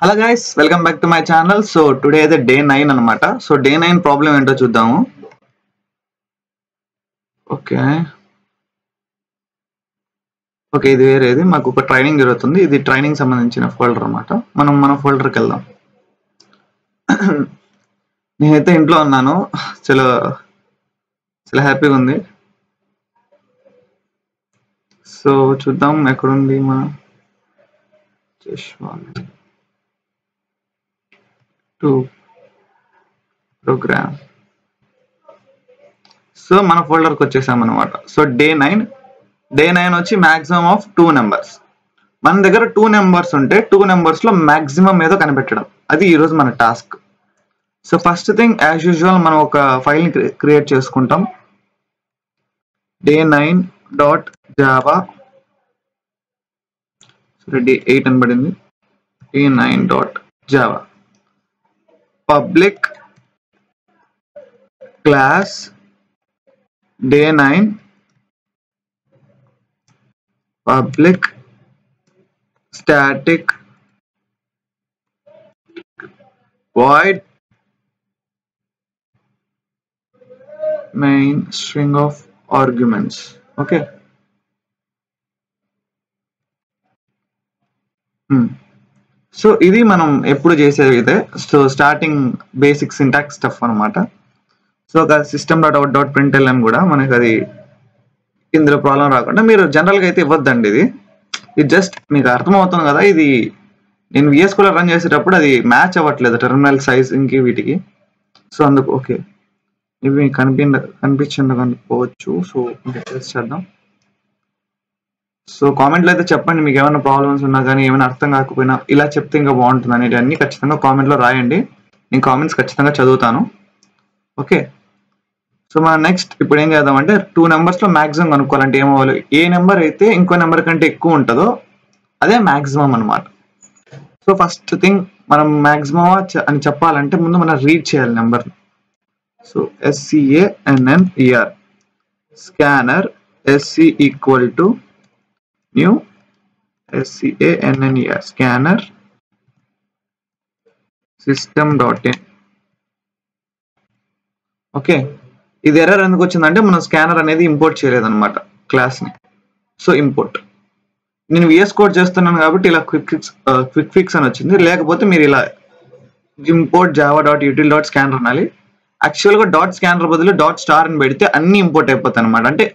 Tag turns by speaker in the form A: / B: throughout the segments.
A: Hello guys, welcome back to my channel. So today is day 9 anamata. So day 9 problem ento chuddaamu. Okay, ఇది వేరేది మాకు ఒక training జరుగుతుంది. ఇది training సంబంధించిన ఫోల్డర్ అన్నమాట. మనం మన ఫోల్డర్ కి వెళ్దాం. నేనైతే ఇంట్లో ఉన్నాను. చాలా హ్యాపీగా ఉంది. సో చూద్దాం ఎక్కడ ఉంది మా to program. సో మన ఫోల్డర్ కి వచ్చేసాం అన్నమాట. సో డే 9 వచ్చి మాక్సిమం ఆఫ్ 2 నెంబర్స్. మన దగ్గర 2 నెంబర్స్ ఉంటే 2 నెంబర్స్ లో మాక్సిమం ఏదో కనిపెట్టడం, అది ఈ రోజు మన task. So first thing as usual మనం ఒక ఫైల్ ని క్రియేట్ చేసుకుంటాం. day9.java డే 8 అని పడింది. day9.java public class day9 public static void main string of arguments. Okay. So ఇది మనం ఎప్పుడు చేసేది ఇదే. So starting basic syntax stuff అనమాట. సో ఒక system.out.println కూడా మనకి అది ఇందులో ప్రాబ్లం రాకుండా మీరు జనరల్గా అయితే ఇవ్వద్దండి. ఇది జస్ట్ మీకు అర్థమవుతుంది కదా. ఇది నేను విఎస్ కూడా రన్ చేసేటప్పుడు అది మ్యాచ్ అవ్వట్లేదు టెర్మినల్ సైజ్ ఇంకి వీటికి. సో అందుకు ఓకే ఇవి కనిపించకపోవచ్చు. సో టెస్ట్ చేద్దాం. సో కామెంట్లో అయితే చెప్పండి మీకు ఏమైనా ప్రాబ్లమ్స్ ఉన్నా కానీ ఏమైనా అర్థం కాకపోయినా ఇలా చెప్తే ఇంకా బాగుంటుంది అనేది అన్ని ఖచ్చితంగా కామెంట్లో రాయండి. నేను కామెంట్స్ ఖచ్చితంగా చదువుతాను. ఓకే. సో మనం నెక్స్ట్ ఇప్పుడు ఏం చేద్దామంటే 2 నెంబర్స్ లో మాక్సిమం కనుక్కోవాలంటే ఏమవ్వాలి, ఏ నెంబర్ అయితే ఇంకో నెంబర్ కంటే ఎక్కువ ఉంటుందో అదే మాక్సిమం అనమాట. సో ఫస్ట్ థింగ్ మనం మాక్సిమం అని చెప్పాలంటే ముందు మనం రీడ్ చేయాలి number. So SCANNER scanner SC equal to new SCANNER scanner system.in. Okay. ఇది ఎర్రర్ ఎందుకు వచ్చిందంటే మనం స్కానర్ అనేది ఇంపోర్ట్ చేయలేదన్నమాట క్లాస్ ని. సో ఇంపోర్ట్ నేను విఎస్ కోడ్ చేస్తున్నాను కాబట్టి ఇలా క్విక్ ఫిక్స్ అని వచ్చింది. లేకపోతే మీరు ఇలా ఇంపోర్ట్ java.util.scanner అనాలి. యాక్చువల్గా .scanner బదులు .star అని పెడితే అన్ని ఇంపోర్ట్ అయిపోతాయి అనమాట. అంటే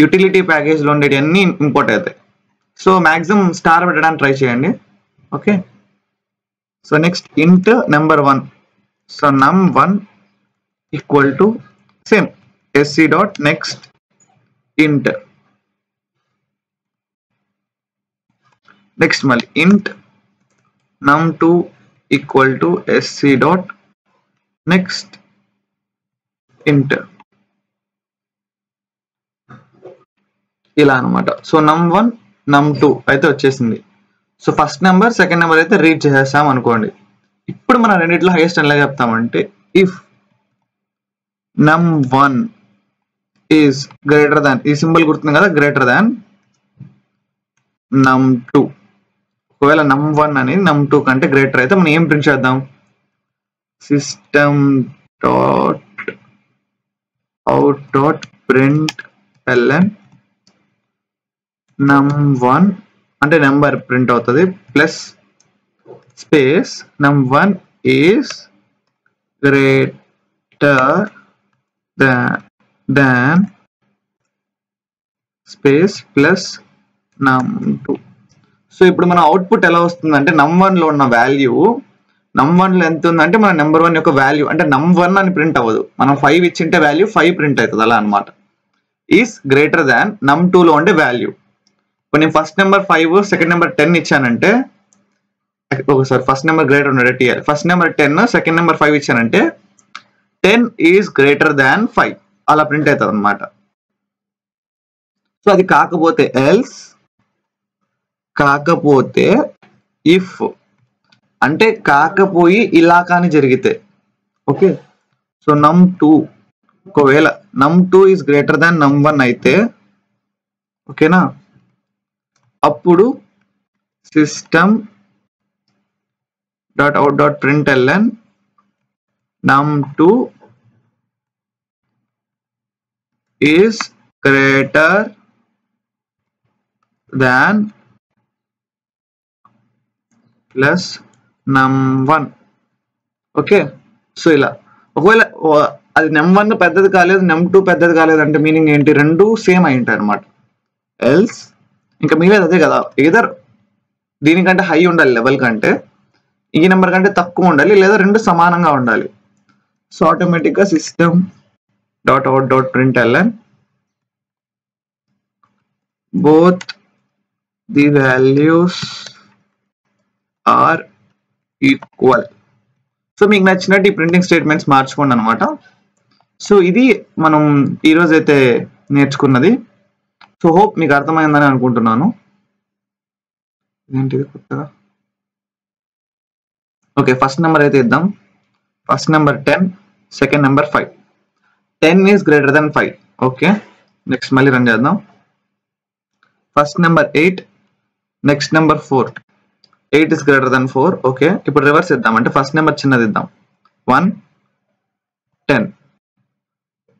A: యూటిలిటీ ప్యాకేజ్ లో ఉండేవి అన్ని ఇంపోర్ట్ అవుతాయి. సో మాక్సిమం స్టార్ పెట్టడానికి ట్రై చేయండి. ఓకే. సో నెక్స్ట్ ఇంట్ number 1. So num1 equal to same sc.next int. Next మళ్ళీ int num2 equal to sc.next int. ఇలా అనమాట. సో num1 num2 అయితే వచ్చేసింది. So first number second number అయితే రీడ్ చేసేస్తాం అనుకోండి. ఇప్పుడు మనం రెండిట్లో హైయెస్ట్ ఎలా చెప్తామంటే if num1 is greater than, ఈ సింబల్ గుర్తుంది కదా, గ్రేటర్ దాన్ num2. ఒకవేళ num1 అనేది num2 కంటే గ్రేటర్ అయితే మనం ఏం ప్రింట్ చేద్దాం, system.out.println num1 అంటే నెంబర్ ప్రింట్ అవుతుంది plus space num1 is greater than space plus num2. So ఇప్పుడు మన అవుట్పుట్ ఎలా వస్తుందంటే num1 లో ఉన్న వాల్యూ num1 లో ఎంత ఉందంటే మన నెంబర్ 1 యొక్క వాల్యూ అంటే num1 అని ప్రింట్ అవ్వదు. మనం 5 ఇచ్చింటే వాల్యూ 5 ప్రింట్ అవుతుంది అలా అనమాట. ఈస్ గ్రేటర్ దాన్ num2 లో ఉండే వాల్యూ. ఇప్పుడు నేను ఫస్ట్ నెంబర్ 5 సెకండ్ నెంబర్ 10 ఇచ్చానంటే ఒకసారి first number greater Undeti first number 10 second number 5 ఇచ్చానంటే 10 is greater than 5 అలా ప్రింట్ అవుతుంది అనమాట. సో అది కాకపోతే ఎల్స్, కాకపోతే ఇఫ్ అంటే కాకపోయి ఇలా కానీ జరిగితే. ఓకే. సో num2 ఒకవేళ num2 is greater than num1 అయితే ఓకేనా, అప్పుడు system dot out dot println num2 is greater than plus num1. Okay, so ఇలా ఒకవేళ అది num1 పెద్దది కాలేదు num2 పెద్దది కాలేదు అంటే మీనింగ్ ఏంటి, రెండు సేమ్ అయి ఉంటాయి అనమాట. ఎల్స్ ఇంకా మిగలేదు అదే కదా, ఏదర్ దీనికంటే హై ఉండాలి లెవెల్ కంటే, ఈ నెంబర్ కంటే తక్కువ ఉండాలి, లేదా రెండు సమానంగా ఉండాలి. సో ఆటోమేటిక్గా system dot out dot println both the values are equal. So మీకు నచ్చినట్టు ఈ ప్రింటింగ్ స్టేట్మెంట్స్ మార్చుకోండి అనమాట. సో ఇది మనం ఈరోజు అయితే నేర్చుకున్నది. సో హోప్ మీకు అర్థమైందని అనుకుంటున్నాను. ఏంటిది కొత్తగా? ఓకే, ఫస్ట్ నెంబర్ అయితే ఇద్దాం. First number 10, second number 5. 10 is greater than 5. Okay, next మళ్ళీ రన్ చేద్దాం. First number 8, next number 4. 8 is greater than 4. Okay, ఇప్పుడు రివర్స్ ఇద్దాం, అంటే ఫస్ట్ నెంబర్ చిన్నది ఇద్దాం. 1, 10.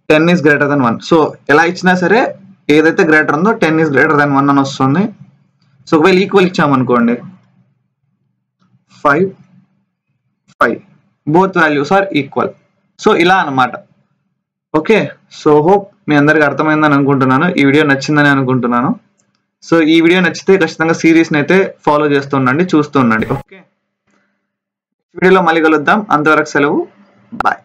A: 10 ఈస్ గ్రేటర్ దెన్ 1. సో ఎలా ఇచ్చినా సరే ఏదైతే గ్రేటర్ ఉందో 10 ఈస్ గ్రేటర్ దెన్ 1 అని వస్తుంది. సో ఒకవేళ ఈక్వల్ ఇచ్చామనుకోండి 5, 5 both values are equal. So ఇలా అనమాట. ఓకే, సో హోప్ మీ అందరికి అర్థమైందని అనుకుంటున్నాను, ఈ వీడియో నచ్చిందని అనుకుంటున్నాను. సో ఈ వీడియో నచ్చితే ఖచ్చితంగా సిరీస్ని అయితే ఫాలో చేస్తూ ఉండండి, చూస్తూ ఉండండి. ఓకే, వీడియోలో మళ్ళీ కలుద్దాం, అంతవరకు సెలవు, బాయ్.